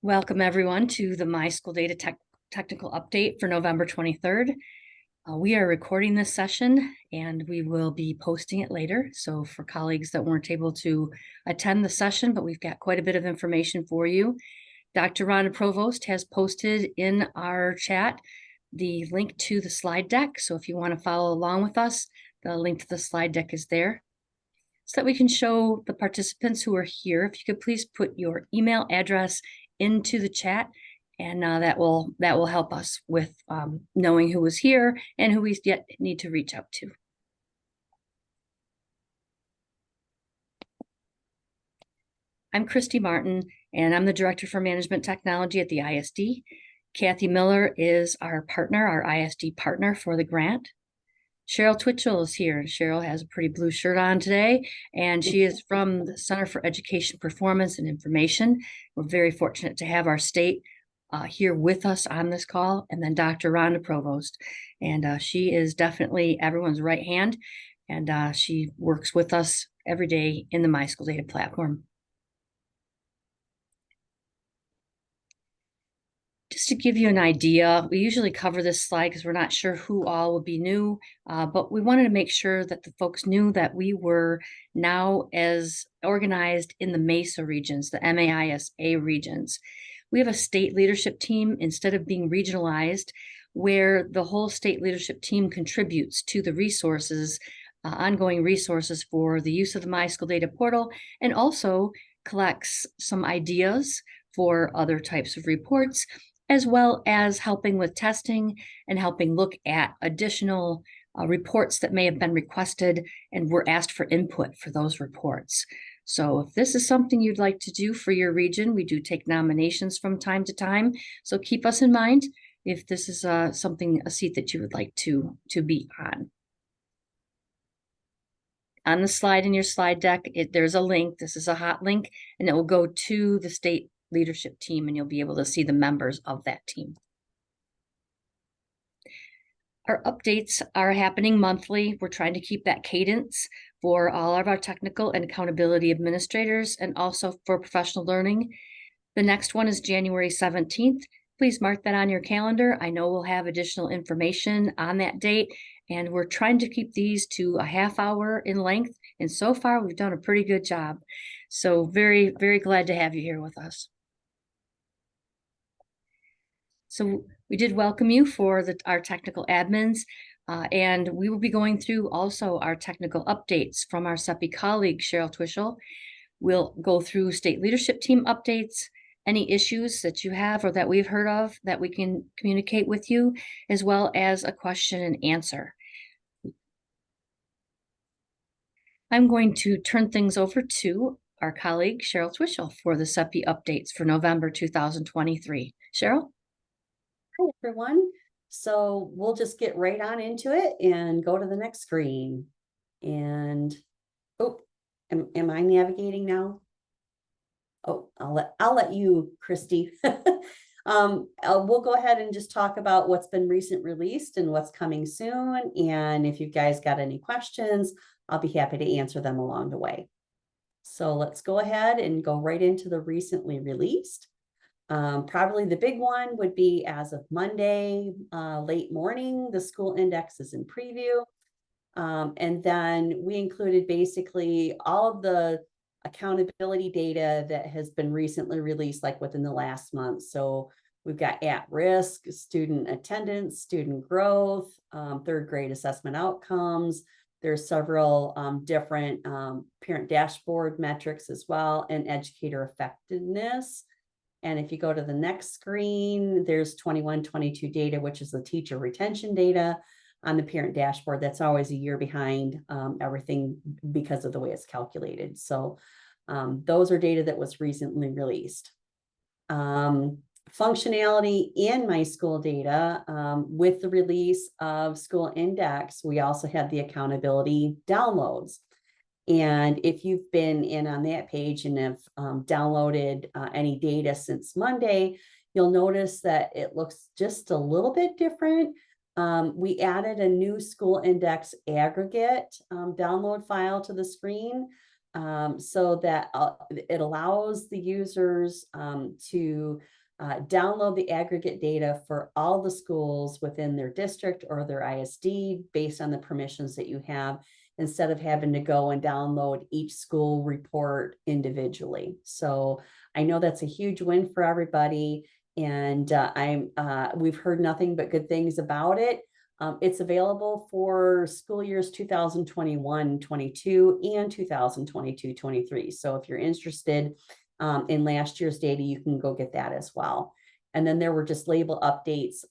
Welcome everyone to the MiSchoolData technical update for November 23rd. We are recording this session and we will be posting it later. So for colleagues that weren't able to attend the session, but we've got quite a bit of information for you. Dr. Rhonda Provost has posted in our chat the link to the slide deck. So if you want to follow along with us, the link to the slide deck is there, so that we can show the participants who are here. If you could please put your email address into the chat, and that will help us with knowing who is here and who we yet need to reach out to. I'm Christy Martin, and I'm the Director for Management Technology at the ISD. Kathy Miller is our partner, our ISD partner for the grant. Cheryl Twitchell is here. Cheryl has a pretty blue shirt on today, and she is from the Center for Education Performance and Information. We're very fortunate to have our state here with us on this call, and then Dr. Rhonda Provost. And she is definitely everyone's right hand, and she works with us every day in the MiSchoolData platform. Just to give you an idea, we usually cover this slide because we're not sure who all will be new, but we wanted to make sure that the folks knew that we were now as organized in the MESA regions, the MAISA regions. We have a state leadership team instead of being regionalized, where the whole state leadership team contributes to the resources, ongoing resources for the use of the MiSchoolData portal, and also collects some ideas for other types of reports, as well as helping with testing and helping look at additional reports that may have been requested and were asked for input for those reports. So if this is something you'd like to do for your region, we do take nominations from time to time. So keep us in mind if this is a seat that you would like to be on. On the slide in your slide deck, there's a link. This is a hot link, and it will go to the state leadership team, and you'll be able to see the members of that team. Our updates are happening monthly. We're trying to keep that cadence for all of our technical and accountability administrators and also for professional learning. The next one is January 17th. Please mark that on your calendar. I know we'll have additional information on that date, and we're trying to keep these to a half hour in length. And so far, we've done a pretty good job. So very, very glad to have you here with us. So we did welcome you for our technical admins, and we will be going through also our technical updates from our CEPI colleague, Cheryl Twitchell. We'll go through state leadership team updates, any issues that you have or that we've heard of that we can communicate with you, as well as a question and answer. I'm going to turn things over to our colleague, Cheryl Twitchell, for the CEPI updates for November 2023. Cheryl? Hi, everyone. So we'll just get right on into it and go to the next screen. And, oh, am I navigating now? Oh, I'll let you, Christy. We'll go ahead and just talk about what's been recent released and what's coming soon. And if you guys got any questions, I'll be happy to answer them along the way. So let's go ahead and go right into the recently released. Probably the big one would be as of Monday, late morning, the school index is in preview. And then we included basically all of the accountability data that has been recently released, like within the last month. So we've got at-risk, student attendance, student growth, third grade assessment outcomes. There's several different parent dashboard metrics as well, and educator effectiveness. And if you go to the next screen, there's 21-22 data, which is the teacher retention data on the parent dashboard. That's always a year behind everything because of the way it's calculated. So those are data that was recently released. Functionality in MiSchoolData, with the release of School Index, we also had the accountability downloads. And if you've been in on that page and have downloaded any data since Monday, you'll notice that it looks just a little bit different. We added a new School Index aggregate download file to the screen. so that it allows the users to download the aggregate data for all the schools within their district or their ISD based on the permissions that you have, instead of having to go and download each school report individually. So I know that's a huge win for everybody, and we've heard nothing but good things about it. It's available for school years 2021-22 and 2022-23. So if you're interested in last year's data, you can go get that as well. And then there were just label updates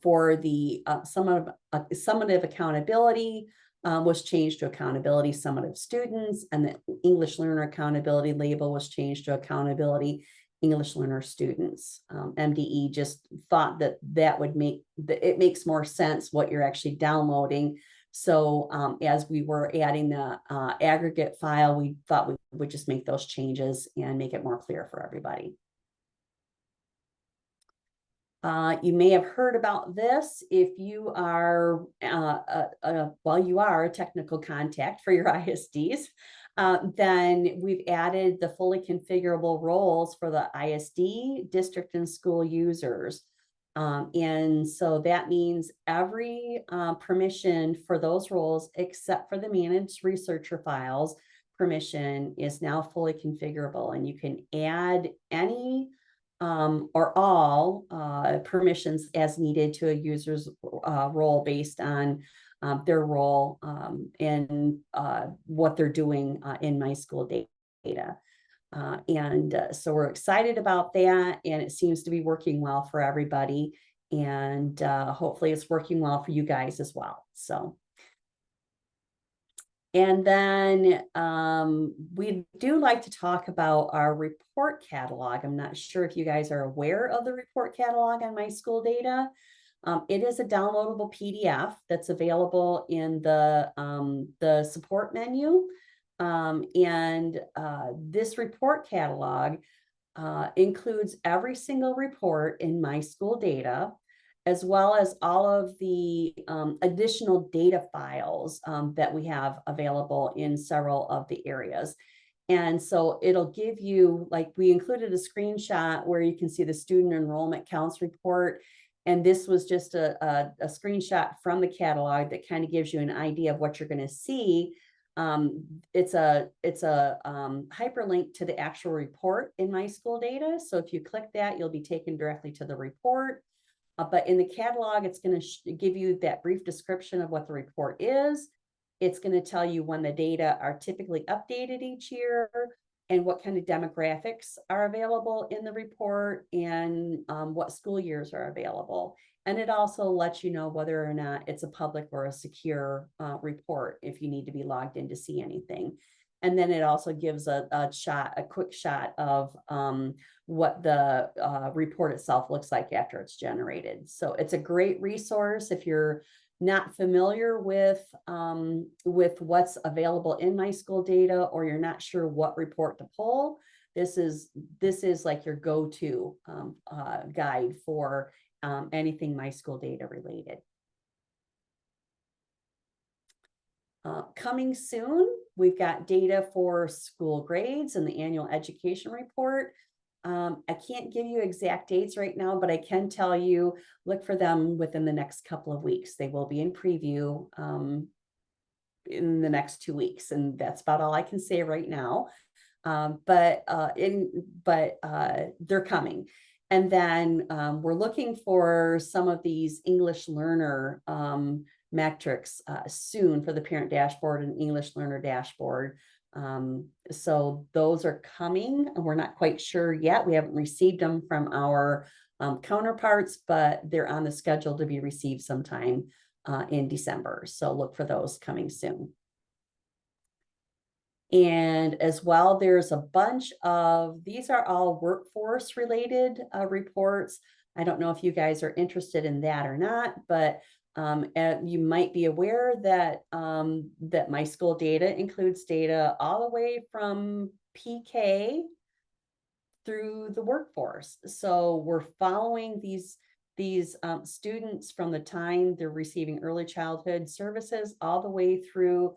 for the summative accountability was changed to accountability summative students, and the English learner accountability label was changed to accountability English learner students. MDE just thought that would make it makes more sense what you're actually downloading. So as we were adding the aggregate file, we thought we would just make those changes and make it more clear for everybody. You may have heard about this if you are, you are a technical contact for your ISDs. Then we've added the fully configurable roles for the ISD, district, and school users. And so that means every permission for those roles, except for the managed researcher files permission, is now fully configurable, and you can add any or all permissions as needed to a user's role based on their role and what they're doing in MiSchoolData. So we're excited about that, and it seems to be working well for everybody. And hopefully it's working well for you guys as well. So. And then we do like to talk about our report catalog. I'm not sure if you guys are aware of the report catalog on MiSchoolData. It is a downloadable PDF that's available in the support menu. This report catalog includes every single report in MiSchoolData, as well as all of the additional data files that we have available in several of the areas. And so it'll give you, like, we included a screenshot where you can see the student enrollment counts report. And this was just a screenshot from the catalog that kind of gives you an idea of what you're going to see. It's a hyperlink to the actual report in MiSchoolData. So if you click that, you'll be taken directly to the report. But in the catalog, it's going to give you that brief description of what the report is. It's going to tell you when the data are typically updated each year and what kind of demographics are available in the report, and what school years are available. And it also lets you know whether or not it's a public or a secure report if you need to be logged in to see anything. And then it also gives a quick shot of what the report itself looks like after it's generated. So it's a great resource if you're not familiar with what's available in MiSchoolData, or you're not sure what report to pull. This is like your go-to guide for anything MiSchoolData related. Coming soon, we've got data for school grades and the annual education report. I can't give you exact dates right now, but I can tell you, look for them within the next couple of weeks. They will be in preview in the next 2 weeks, and that's about all I can say right now. But they're coming. And then we're looking for some of these English learner metrics soon for the parent dashboard and English learner dashboard. So those are coming, and we're not quite sure yet. We haven't received them from our counterparts, but they're on the schedule to be received sometime in December. So look for those coming soon. And as well, there's a bunch of, these are all workforce related reports. I don't know if you guys are interested in that or not, but you might be aware that that MiSchoolData includes data all the way from PK through the workforce. So we're following these students from the time they're receiving early childhood services all the way through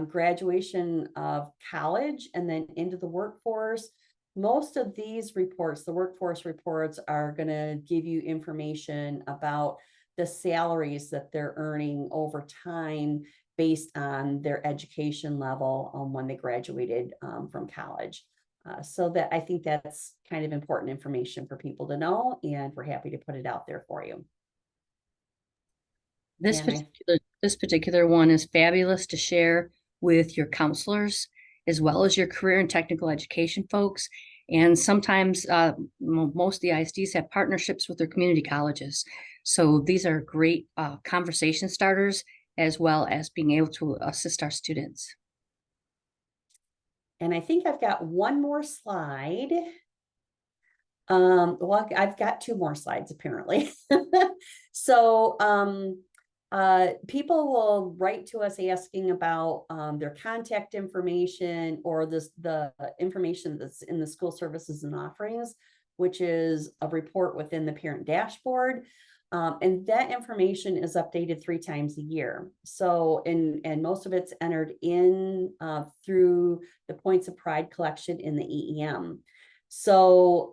graduation of college, and then into the workforce. Most of these reports, the workforce reports, are going to give you information about the salaries that they're earning over time based on their education level when they graduated from college. So that I think that's kind of important information for people to know, and we're happy to put it out there for you. This particular one is fabulous to share with your counselors as well as your career and technical education folks. And sometimes most of the ISDs have partnerships with their community colleges. So these are great conversation starters as well as being able to assist our students. And I think I've got one more slide. Well, I've got two more slides apparently. So people will write to us asking about their contact information or the information that's in the school services and offerings, which is a report within the parent dashboard. And that information is updated 3 times a year. So, and most of it's entered in through the Points of Pride collection in the EEM. So,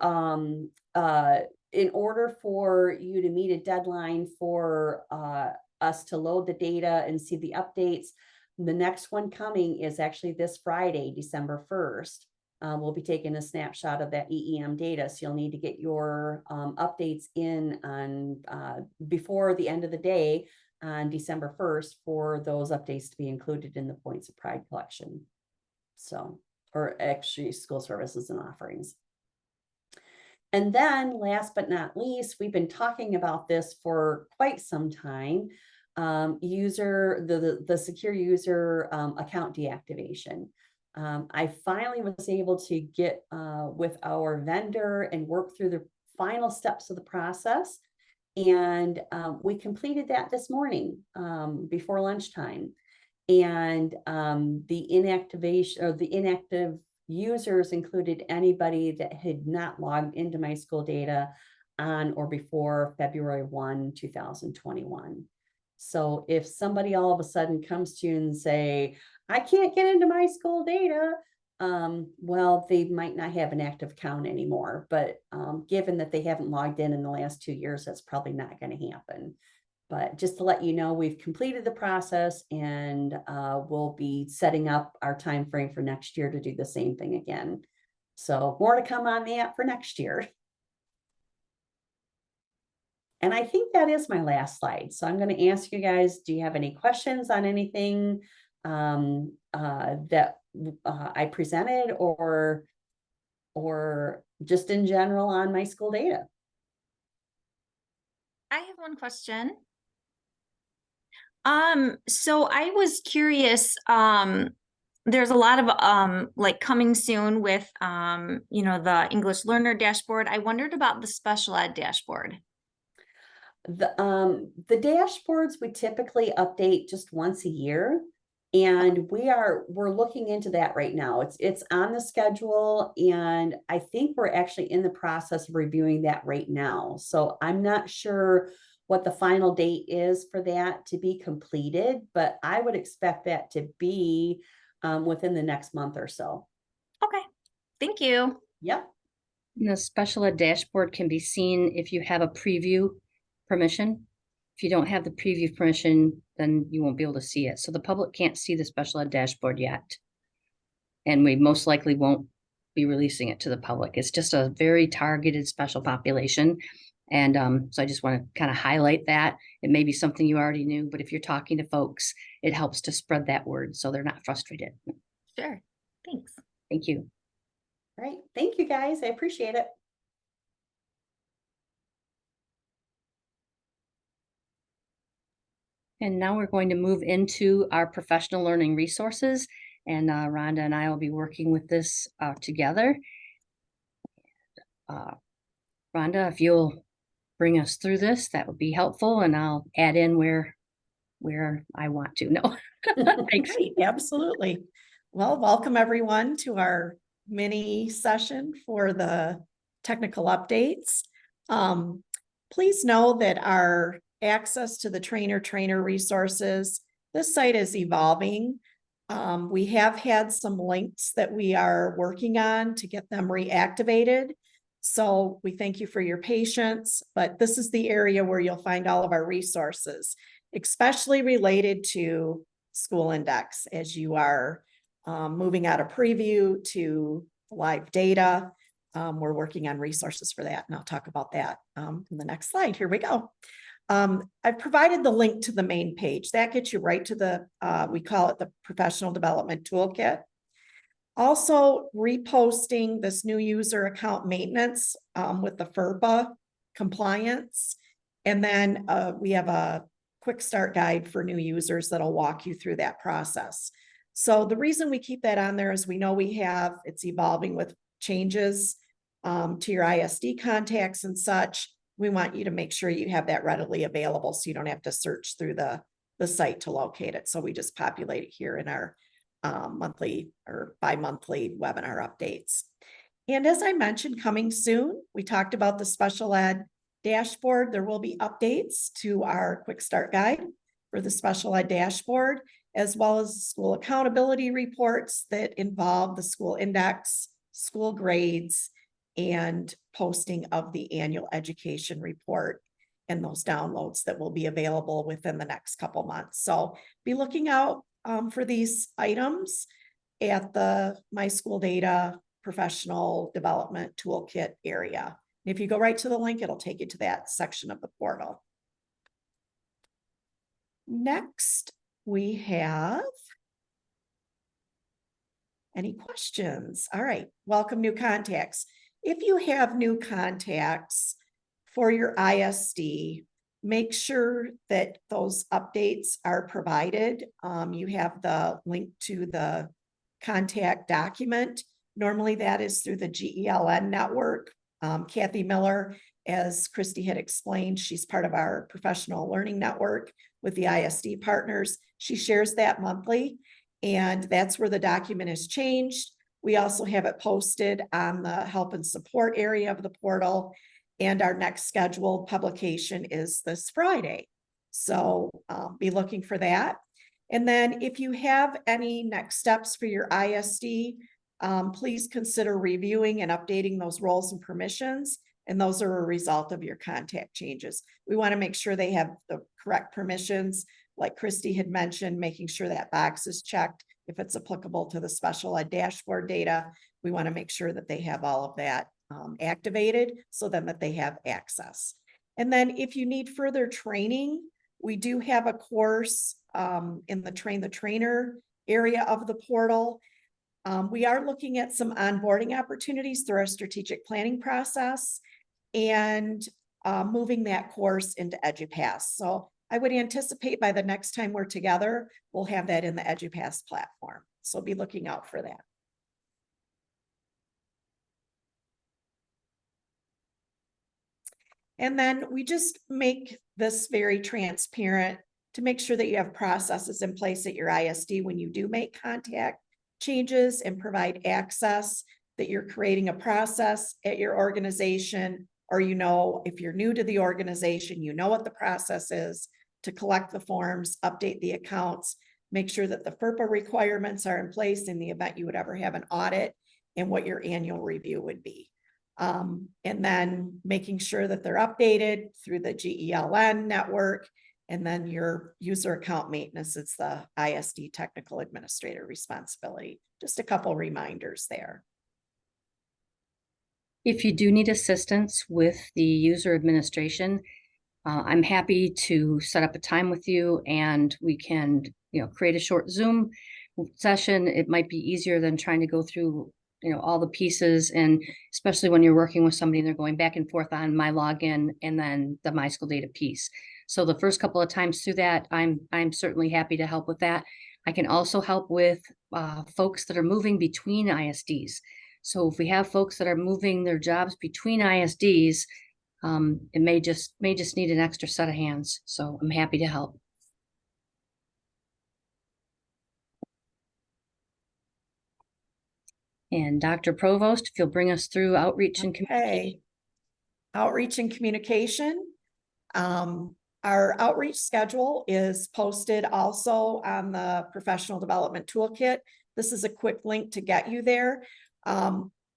in order for you to meet a deadline for us to load the data and see the updates, the next one coming is actually this Friday, December 1st. We'll be taking a snapshot of that EEM data. So you'll need to get your updates in on before the end of the day on December 1st for those updates to be included in the Points of Pride collection. So, or actually school services and offerings. And then last but not least, we've been talking about this for quite some time. The secure user account deactivation. I finally was able to get with our vendor and work through the final steps of the process. And we completed that this morning before lunchtime. And the inactivation or the inactive users included anybody that had not logged into MiSchoolData on or before February 1, 2021. So if somebody all of a sudden comes to you and say, I can't get into MiSchoolData, well, they might not have an active account anymore. But given that they haven't logged in the last 2 years, that's probably not going to happen. But just to let you know, we've completed the process, and we'll be setting up our time frame for next year to do the same thing again. So more to come on that for next year. And I think that is my last slide. So I'm going to ask you guys, do you have any questions on anything that I presented, or just in general on MiSchoolData? I have one question. So I was curious, there's a lot of like coming soon with you know, the English learner dashboard. I wondered about the special ed dashboard. The dashboards we typically update just once a year, and we're looking into that right now. It's on the schedule, and I think we're actually in the process of reviewing that right now. So I'm not sure what the final date is for that to be completed, but I would expect that to be within the next month or so. Okay, thank you. Yep. And the special ed dashboard can be seen if you have a preview permission. If you don't have the preview permission, then you won't be able to see it. So the public can't see the special ed dashboard yet. And we most likely won't be releasing it to the public. It's just a very targeted special population. And so I just want to kind of highlight that. It may be something you already knew, but if you're talking to folks, it helps to spread that word so they're not frustrated. Sure, thanks. Thank you. All right. Thank you, guys. I appreciate it. And now we're going to move into our professional learning resources. And Rhonda and I will be working with this together. Rhonda, if you'll bring us through this, that would be helpful. And I'll add in where I want to. No, thanks. Great, absolutely. Well, welcome everyone to our mini session for the technical updates. Please know that our access to the trainer resources, this site is evolving. We have had some links that we are working on to get them reactivated. So we thank you for your patience, but this is the area where you'll find all of our resources, especially related to School Index as you are moving out of preview to live data. We're working on resources for that, and I'll talk about that in the next slide. Here we go. I've provided the link to the main page. That gets you right to the, we call it the Professional Development Toolkit. Also reposting this new user account maintenance with the FERPA compliance. And then we have a quick start guide for new users that'll walk you through that process. So the reason we keep that on there is we know it's evolving with changes to your ISD contacts and such. We want you to make sure you have that readily available so you don't have to search through the site to locate it. So we just populate it here in our monthly or bi-monthly webinar updates. And as I mentioned, coming soon, we talked about the special ed dashboard. There will be updates to our quick start guide for the special ed dashboard, as well as school accountability reports that involve the school index, school grades, and posting of the annual education report and those downloads that will be available within the next couple months. So be looking out for these items at the MiSchoolData Professional Development Toolkit area. And if you go right to the link, it'll take you to that section of the portal. Next, we have any questions? All right, welcome new contacts. If you have new contacts for your ISD, make sure that those updates are provided. You have the link to the contact document. Normally that is through the GELN network. Kathy Miller, as Christy had explained, she's part of our professional learning network with the ISD partners. She shares that monthly, and that's where the document is changed. We also have it posted on the help and support area of the portal. And our next scheduled publication is this Friday. So be looking for that. And then if you have any next steps for your ISD, please consider reviewing and updating those roles and permissions. And those are a result of your contact changes. We want to make sure they have the correct permissions. Like Christy had mentioned, making sure that box is checked. If it's applicable to the special ed dashboard data, we want to make sure that they have all of that activated so then that they have access. And then if you need further training, we do have a course in the Train the Trainer area of the portal. We are looking at some onboarding opportunities through our strategic planning process and moving that course into EduPass. So I would anticipate by the next time we're together, we'll have that in the EduPass platform. So be looking out for that. And then we just make this very transparent to make sure that you have processes in place at your ISD when you do make contact changes and provide access, that you're creating a process at your organization, or if you're new to the organization, you know what the process is to collect the forms, update the accounts, make sure that the FERPA requirements are in place in the event you would ever have an audit, and what your annual review would be. And then making sure that they're updated through the GELN network, and then your user account maintenance, it's the ISD technical administrator responsibility. Just a couple reminders there. If you do need assistance with the user administration, I'm happy to set up a time with you, and we can, create a short Zoom session. It might be easier than trying to go through, all the pieces, and especially when you're working with somebody and they're going back and forth on my login and then the MiSchoolData piece. So the first couple of times through that, I'm certainly happy to help with that. I can also help with folks that are moving between ISDs. So if we have folks that are moving their jobs between ISDs, it may just need an extra set of hands. So I'm happy to help. And Dr. Provost, if you'll bring us through outreach and communication. Outreach and communication. Our outreach schedule is posted also on the professional development toolkit. This is a quick link to get you there.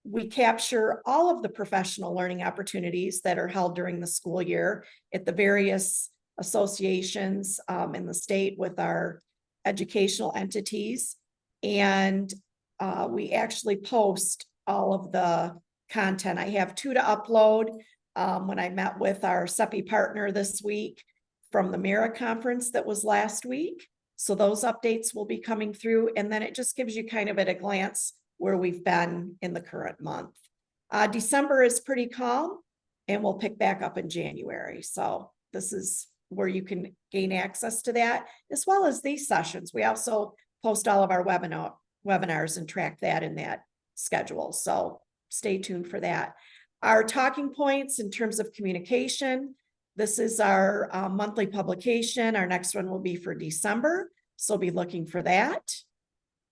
We capture all of the professional learning opportunities that are held during the school year at the various associations in the state with our educational entities. And we actually post all of the content. I have 2 to upload. When I met with our SEPI partner this week from the MIRA conference that was last week. So those updates will be coming through, and then it just gives you kind of at a glance where we've been in the current month. December is pretty calm, and we'll pick back up in January. So this is where you can gain access to that, as well as these sessions. We also post all of our webinars and track that in that schedule. So stay tuned for that. Our talking points in terms of communication. This is our monthly publication. Our next one will be for December. So be looking for that.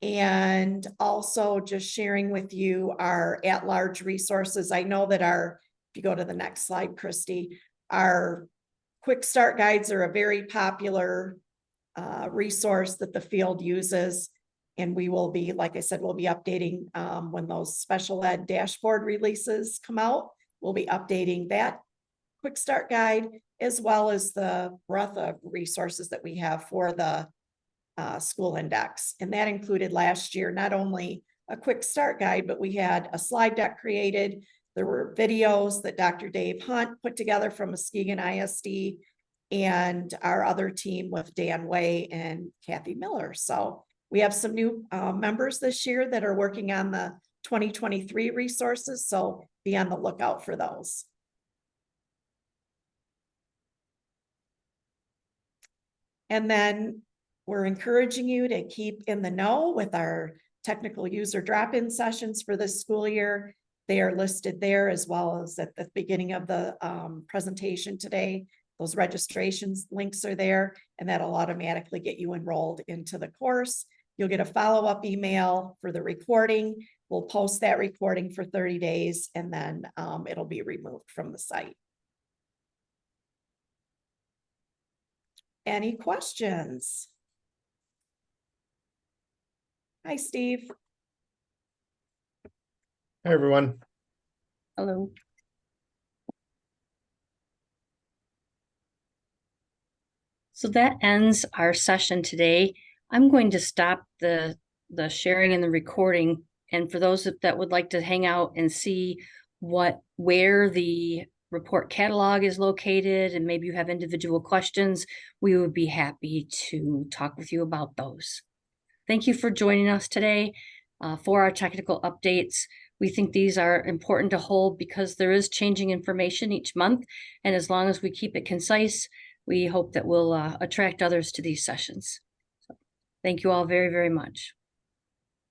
And also just sharing with you our at-large resources. I know that if you go to the next slide, Christy, our quick start guides are a very popular resource that the field uses. And we will be, like I said, we'll be updating when those special ed dashboard releases come out. We'll be updating that quick start guide, as well as the breadth of resources that we have for the school index. And that included last year, not only a quick start guide, but we had a slide deck created. There were videos that Dr. Dave Hunt put together from Muskegon ISD and our other team with Dan Way and Kathy Miller. So we have some new members this year that are working on the 2023 resources. So be on the lookout for those. And then we're encouraging you to keep in the know with our technical user drop-in sessions for this school year. They are listed there, as well as at the beginning of the presentation today. Those registrations links are there, and that'll automatically get you enrolled into the course. You'll get a follow-up email for the recording. We'll post that recording for 30 days, and then it'll be removed from the site. Any questions? Hi, Steve. Hi, everyone. Hello. So that ends our session today. I'm going to stop the sharing and the recording. And for those that would like to hang out and see where the report catalog is located, and maybe you have individual questions, we would be happy to talk with you about those. Thank you for joining us today for our technical updates. We think these are important to hold because there is changing information each month. And as long as we keep it concise, we hope that we'll attract others to these sessions. So, thank you all very, very much.